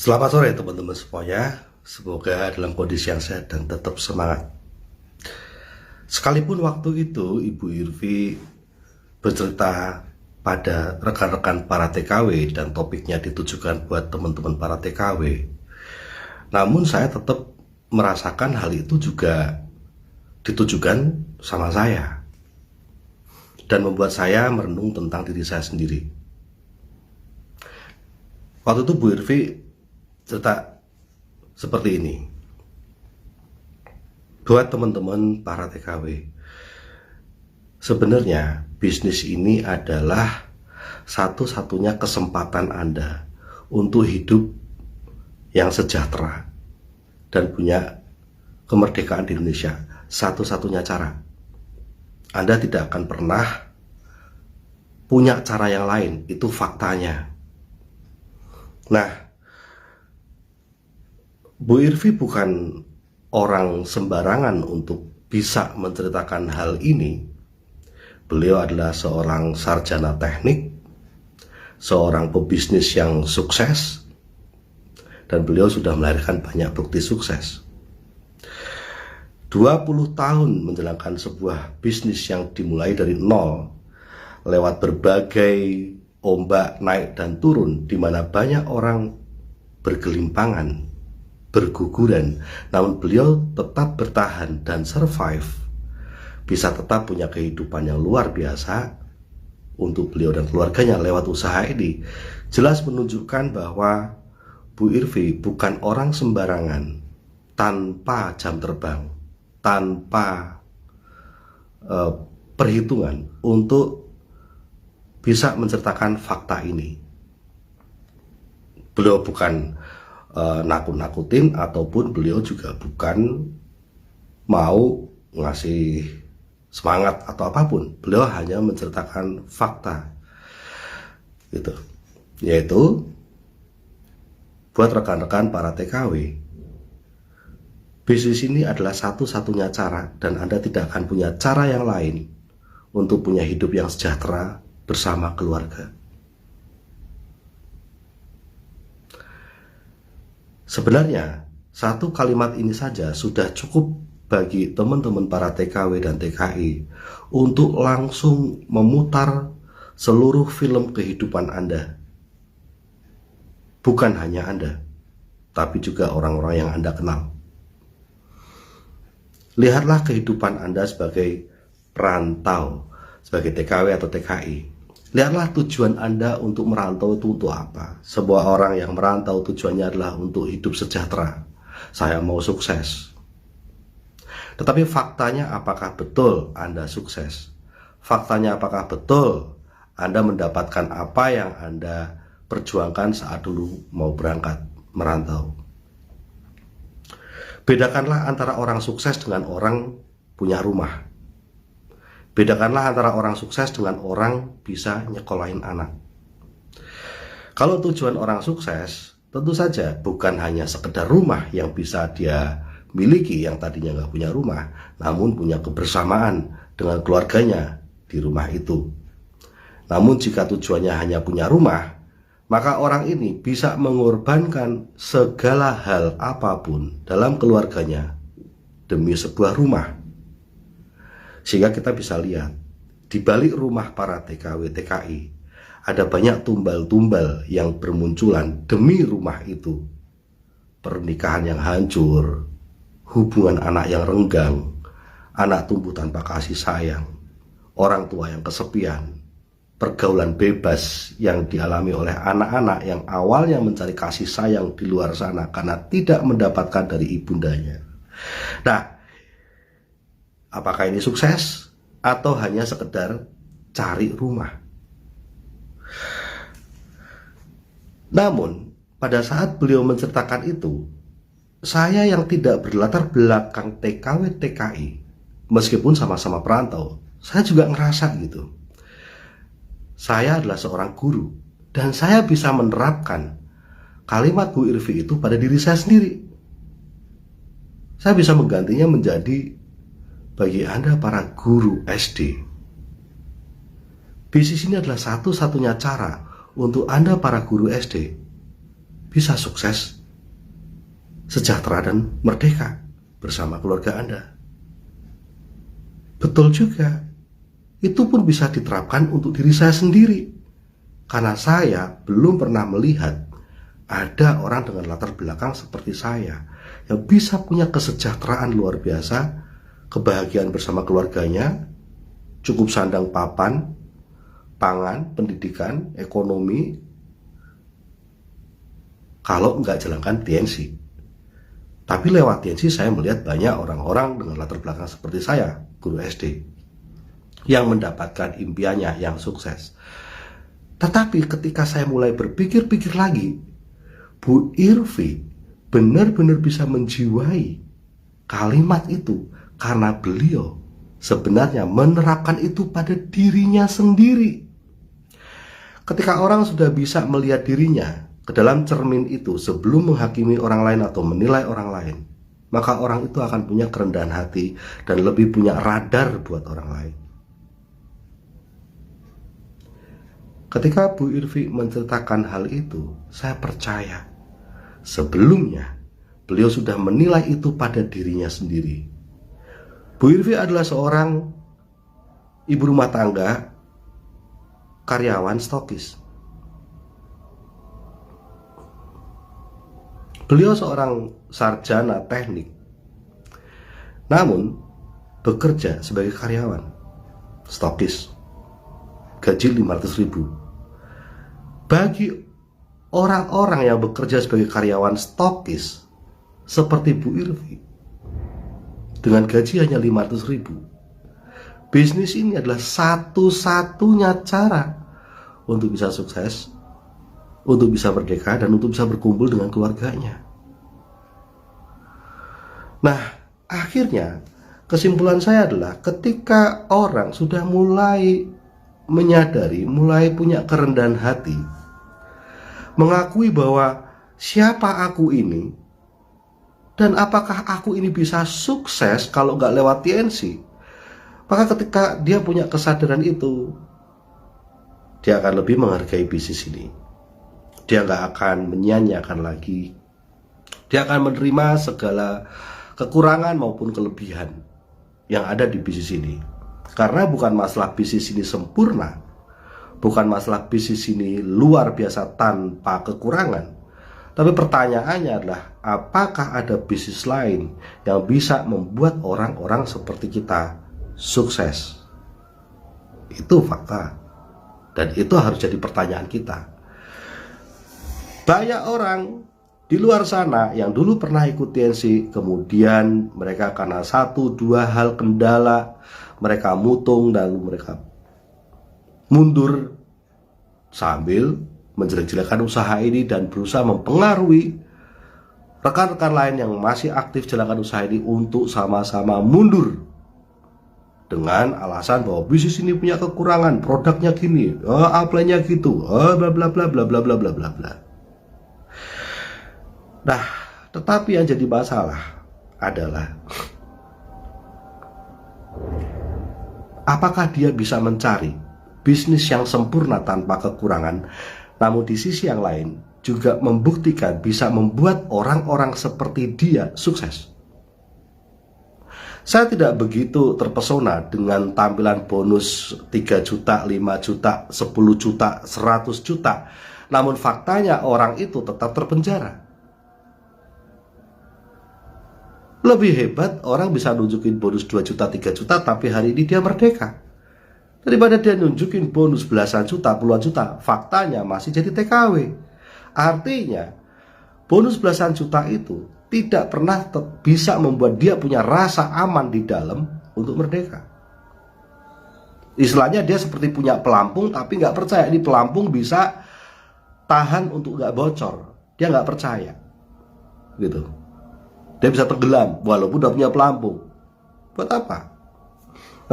Selamat sore teman-teman semuanya. Semoga dalam kondisi yang sehat dan tetap semangat. Sekalipun waktu itu Ibu Irvi bercerita pada rekan-rekan para TKW dan topiknya ditujukan buat teman-teman para TKW, namun saya tetap merasakan hal itu juga ditujukan sama saya dan membuat saya merenung tentang diri saya sendiri. Waktu itu Bu Irvi cerita seperti ini. Buat teman-teman para TKW, sebenarnya bisnis ini adalah satu-satunya kesempatan Anda untuk hidup yang sejahtera dan punya kemerdekaan di Indonesia. Satu-satunya cara. Anda tidak akan pernah punya cara yang lain, itu faktanya. Nah, Bu Irvi bukan orang sembarangan untuk bisa menceritakan hal ini. Beliau adalah seorang sarjana teknik, seorang pebisnis yang sukses, dan beliau sudah melahirkan banyak bukti sukses. 20 tahun menjalankan sebuah bisnis yang dimulai dari nol, lewat berbagai ombak naik dan turun, di mana banyak orang bergelimpangan, berguguran, namun beliau tetap bertahan dan survive, bisa tetap punya kehidupan yang luar biasa untuk beliau dan keluarganya lewat usaha ini. Jelas menunjukkan bahwa Bu Irvi bukan orang sembarangan, tanpa jam terbang, tanpa perhitungan untuk bisa menceritakan fakta ini. Beliau bukan nakut-nakutin, ataupun beliau juga bukan mau ngasih semangat atau apapun. Beliau hanya menceritakan fakta gitu. Yaitu buat rekan-rekan para TKW, bisnis ini adalah satu-satunya cara, dan Anda tidak akan punya cara yang lain untuk punya hidup yang sejahtera bersama keluarga. Sebenarnya satu kalimat ini saja sudah cukup bagi teman-teman para TKW dan TKI untuk langsung memutar seluruh film kehidupan Anda. Bukan hanya Anda, tapi juga orang-orang yang Anda kenal. Lihatlah kehidupan Anda sebagai perantau, sebagai TKW atau TKI. Lihatlah tujuan Anda untuk merantau itu untuk apa. Sebuah orang yang merantau tujuannya adalah untuk hidup sejahtera. Saya mau sukses. Tetapi faktanya, apakah betul Anda sukses? Faktanya, apakah betul Anda mendapatkan apa yang Anda perjuangkan saat dulu mau berangkat merantau? Bedakanlah antara orang sukses dengan orang punya rumah. Bedakanlah antara orang sukses dengan orang bisa nyekolahin anak. Kalau tujuan orang sukses, tentu saja bukan hanya sekedar rumah yang bisa dia miliki yang tadinya nggak punya rumah, namun punya kebersamaan dengan keluarganya di rumah itu. Namun jika tujuannya hanya punya rumah, maka orang ini bisa mengorbankan segala hal apapun dalam keluarganya demi sebuah rumah. Sehingga kita bisa lihat, di balik rumah para TKW TKI ada banyak tumbal-tumbal yang bermunculan demi rumah itu. Pernikahan yang hancur, hubungan anak yang renggang, anak tumbuh tanpa kasih sayang, orang tua yang kesepian, pergaulan bebas yang dialami oleh anak-anak yang awalnya mencari kasih sayang di luar sana karena tidak mendapatkan dari ibundanya. Nah, apakah ini sukses atau hanya sekedar cari rumah? Namun, pada saat beliau menceritakan itu, saya yang tidak berlatar belakang TKW TKI, meskipun sama-sama perantau, saya juga ngerasa gitu. Saya adalah seorang guru, dan saya bisa menerapkan kalimat Bu Irvi itu pada diri saya sendiri. Saya bisa menggantinya menjadi, bagi Anda para guru SD, bisnis ini adalah satu-satunya cara untuk Anda para guru SD bisa sukses, sejahtera dan merdeka bersama keluarga Anda. Betul juga, itu pun bisa diterapkan untuk diri saya sendiri. Karena saya belum pernah melihat ada orang dengan latar belakang seperti saya yang bisa punya kesejahteraan luar biasa, kebahagiaan bersama keluarganya, cukup sandang papan, pangan, pendidikan, ekonomi, kalau nggak jalankan TNC. Tapi lewat TNC saya melihat banyak orang-orang dengan latar belakang seperti saya, guru SD, yang mendapatkan impiannya, yang sukses. Tetapi ketika saya mulai berpikir-pikir lagi, Bu Irvi benar-benar bisa menjiwai kalimat itu karena beliau sebenarnya menerapkan itu pada dirinya sendiri. Ketika orang sudah bisa melihat dirinya ke dalam cermin itu sebelum menghakimi orang lain atau menilai orang lain, maka orang itu akan punya kerendahan hati dan lebih punya radar buat orang lain. Ketika Bu Irvi menceritakan hal itu, saya percaya sebelumnya beliau sudah menilai itu pada dirinya sendiri. Bu Irvi adalah seorang ibu rumah tangga, karyawan stokis. Beliau seorang sarjana teknik, namun bekerja sebagai karyawan stokis, gaji 500.000. Bagi orang-orang yang bekerja sebagai karyawan stokis seperti Bu Irvi dengan gaji hanya 500.000, bisnis ini adalah satu-satunya cara untuk bisa sukses, untuk bisa merdeka, dan untuk bisa berkumpul dengan keluarganya. Nah, akhirnya kesimpulan saya adalah ketika orang sudah mulai menyadari, mulai punya kerendahan hati, mengakui bahwa siapa aku ini dan apakah aku ini bisa sukses kalau nggak lewat TNC, maka ketika dia punya kesadaran itu, dia akan lebih menghargai bisnis ini. Dia nggak akan menyia-nyiakan lagi. Dia akan menerima segala kekurangan maupun kelebihan yang ada di bisnis ini. Karena bukan masalah bisnis ini sempurna, bukan masalah bisnis ini luar biasa tanpa kekurangan, tapi pertanyaannya adalah apakah ada bisnis lain yang bisa membuat orang-orang seperti kita sukses? Itu fakta, dan itu harus jadi pertanyaan kita. Banyak orang di luar sana yang dulu pernah ikut TNC, kemudian mereka karena satu dua hal kendala, mereka mutung dan mereka mundur sambil menjelek-jelekan usaha ini dan berusaha mempengaruhi rekan-rekan lain yang masih aktif jalankan usaha ini untuk sama-sama mundur dengan alasan bahwa bisnis ini punya kekurangan, produknya gini, upline-nya gitu, bla bla bla bla bla bla bla bla bla. Nah, tetapi yang jadi masalah adalah apakah dia bisa mencari bisnis yang sempurna tanpa kekurangan, namun di sisi yang lain juga membuktikan bisa membuat orang-orang seperti dia sukses. Saya tidak begitu terpesona dengan tampilan bonus 3 juta, 5 juta, 10 juta, 100 juta. Namun faktanya orang itu tetap terpenjara. Lebih hebat orang bisa nunjukin bonus 2 juta, 3 juta, tapi hari ini dia merdeka, daripada dia nunjukin bonus belasan juta, puluhan juta, faktanya masih jadi TKW. Artinya bonus belasan juta itu tidak pernah bisa membuat dia punya rasa aman di dalam untuk merdeka. Istilahnya dia seperti punya pelampung tapi nggak percaya ini pelampung bisa tahan untuk nggak bocor. Dia nggak percaya, gitu. Dia bisa tenggelam walaupun udah punya pelampung. Buat apa?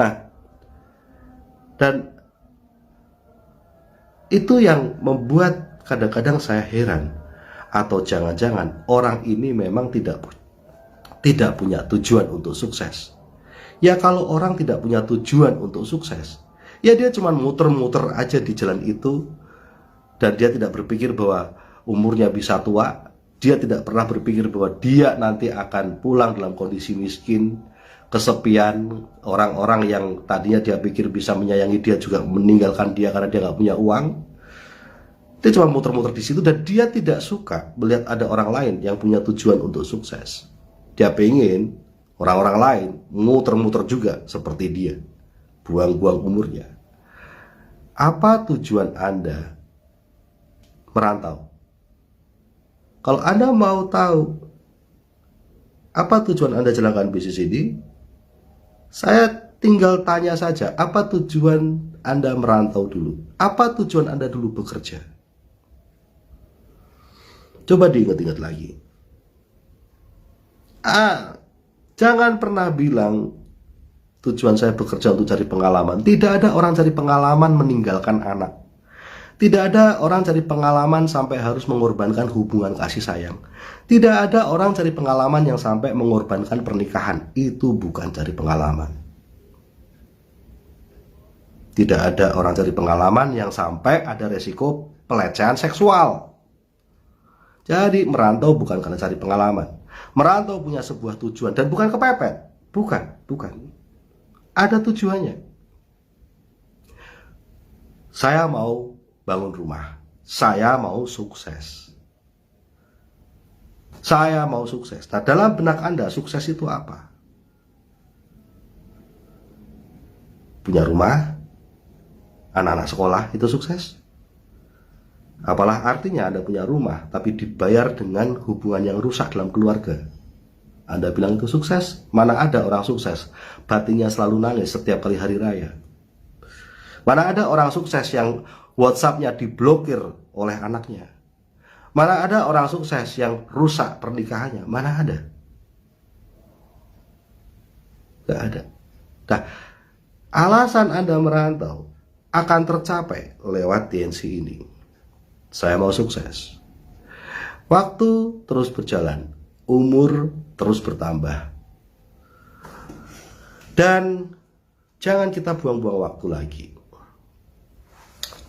Nah, dan itu yang membuat kadang-kadang saya heran. Atau jangan-jangan orang ini memang tidak punya tujuan untuk sukses. Ya kalau orang tidak punya tujuan untuk sukses, ya dia cuma muter-muter aja di jalan itu, dan dia tidak berpikir bahwa umurnya bisa tua, dia tidak pernah berpikir bahwa dia nanti akan pulang dalam kondisi miskin, kesepian, orang-orang yang tadinya dia pikir bisa menyayangi dia juga meninggalkan dia karena dia nggak punya uang. Dia cuma muter-muter di situ dan dia tidak suka melihat ada orang lain yang punya tujuan untuk sukses. Dia pengen orang-orang lain muter-muter juga seperti dia, buang-buang umurnya. Apa tujuan Anda merantau? Kalau Anda mau tahu apa tujuan Anda jalankan bisnis ini, saya tinggal tanya saja, apa tujuan Anda merantau dulu? Apa tujuan Anda dulu bekerja? Coba diingat-ingat lagi. Jangan pernah bilang tujuan saya bekerja untuk cari pengalaman. Tidak ada orang cari pengalaman meninggalkan anak. Tidak ada orang cari pengalaman sampai harus mengorbankan hubungan kasih sayang. Tidak ada orang cari pengalaman yang sampai mengorbankan pernikahan. Itu bukan cari pengalaman. Tidak ada orang cari pengalaman yang sampai ada resiko pelecehan seksual. Jadi merantau bukan karena cari pengalaman. Merantau punya sebuah tujuan dan bukan kepepet. Bukan. Ada tujuannya. Saya mau bangun rumah. Saya mau sukses. Saya mau sukses. Nah, dalam benak Anda, sukses itu apa? Punya rumah, anak-anak sekolah, itu sukses. Apalah artinya Anda punya rumah tapi dibayar dengan hubungan yang rusak dalam keluarga? Anda bilang itu sukses? Mana ada orang sukses batinnya selalu nangis setiap kali hari raya? Mana ada orang sukses yang WhatsApp-nya diblokir oleh anaknya? Mana ada orang sukses yang rusak pernikahannya? Mana ada? Gak ada. Nah, alasan Anda merantau akan tercapai lewat TNC ini. Saya mau sukses. Waktu terus berjalan, umur terus bertambah. Dan jangan kita buang-buang waktu lagi.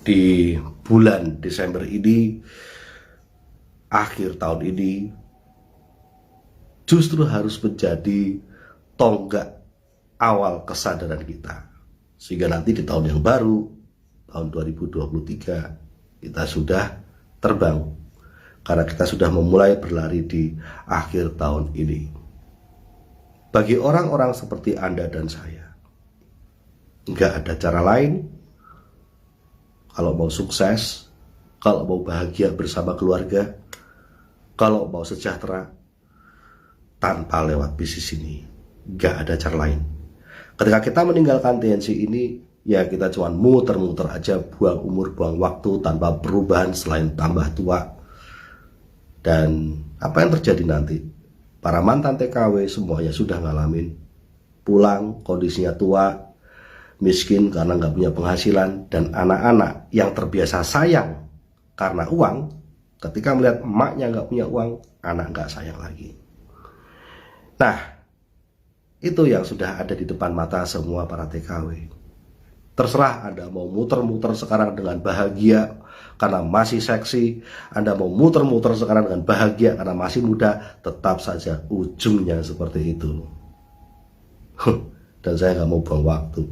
Di bulan Desember ini, akhir tahun ini, justru harus menjadi tonggak awal kesadaran kita. Sehingga nanti di tahun yang baru, tahun 2023, kita sudah terbang karena kita sudah memulai berlari di akhir tahun ini. Bagi orang-orang seperti Anda dan saya, nggak ada cara lain kalau mau sukses, kalau mau bahagia bersama keluarga, kalau mau sejahtera, tanpa lewat bisnis ini. Nggak ada cara lain. Ketika kita meninggalkan TNC ini, ya kita cuma muter-muter aja, buang umur, buang waktu tanpa perubahan selain tambah tua. Dan apa yang terjadi nanti? Para mantan TKW semuanya sudah ngalamin. Pulang kondisinya tua, miskin karena nggak punya penghasilan, dan anak-anak yang terbiasa sayang karena uang, ketika melihat emaknya nggak punya uang, anak nggak sayang lagi. Nah, itu yang sudah ada di depan mata semua para TKW. Terserah Anda mau muter-muter sekarang dengan bahagia karena masih seksi, Anda mau muter-muter sekarang dengan bahagia karena masih muda, tetap saja ujungnya seperti itu. Dan saya nggak mau buang waktu.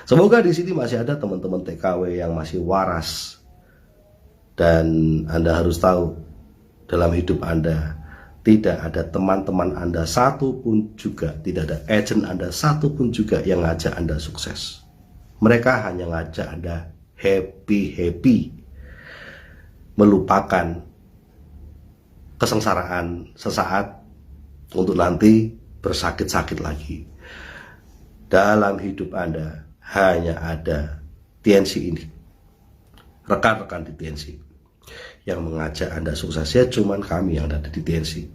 Semoga di sini masih ada teman-teman TKW yang masih waras. Dan Anda harus tahu, dalam hidup Anda tidak ada teman-teman Anda satupun juga, tidak ada agent Anda satupun juga yang ngajak Anda sukses. Mereka hanya ngajak Anda happy-happy, melupakan kesengsaraan sesaat untuk nanti bersakit-sakit lagi. Dalam hidup Anda hanya ada TNC ini, rekan-rekan di TNC yang mengajak Anda sukses. Ya cuman kami yang ada di TNC,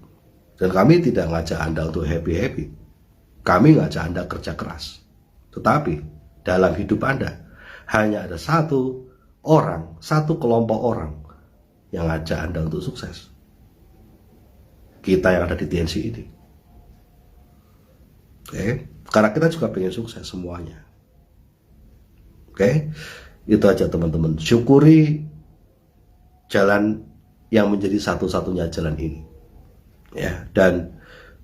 dan kami tidak ngajak Anda untuk happy-happy. Kami ngajak Anda kerja keras. Tetapi dalam hidup Anda hanya ada satu orang, satu kelompok orang yang ngajak Anda untuk sukses. Kita yang ada di TNC ini. Oke, karena kita juga pengen sukses semuanya. Oke, itu aja teman-teman. Syukuri jalan yang menjadi satu-satunya jalan ini. Ya, dan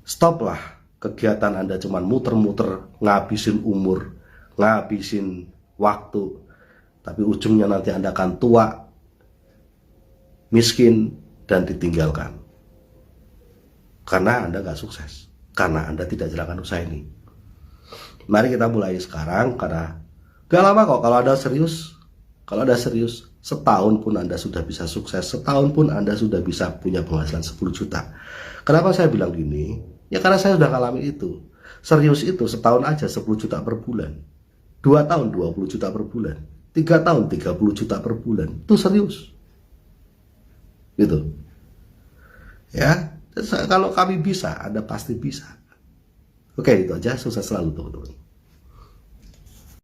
stoplah kegiatan Anda cuman muter-muter, ngabisin umur, ngabisin waktu, tapi ujungnya nanti Anda akan tua, miskin, dan ditinggalkan. Karena Anda gak sukses, karena Anda tidak jalankan usaha ini. Mari kita mulai sekarang, karena gak lama kok kalau Anda serius. Kalau Anda serius, setahun pun Anda sudah bisa sukses, setahun pun Anda sudah bisa punya penghasilan 10 juta. Kenapa saya bilang gini? Ya karena saya sudah ngalami itu. Serius itu setahun aja 10 juta per bulan. 2 tahun 20 juta per bulan. 3 tahun 30 juta per bulan. Itu serius. Gitu. Ya, kalau kami bisa, Anda pasti bisa. Oke, itu aja. Sukses selalu teman-teman.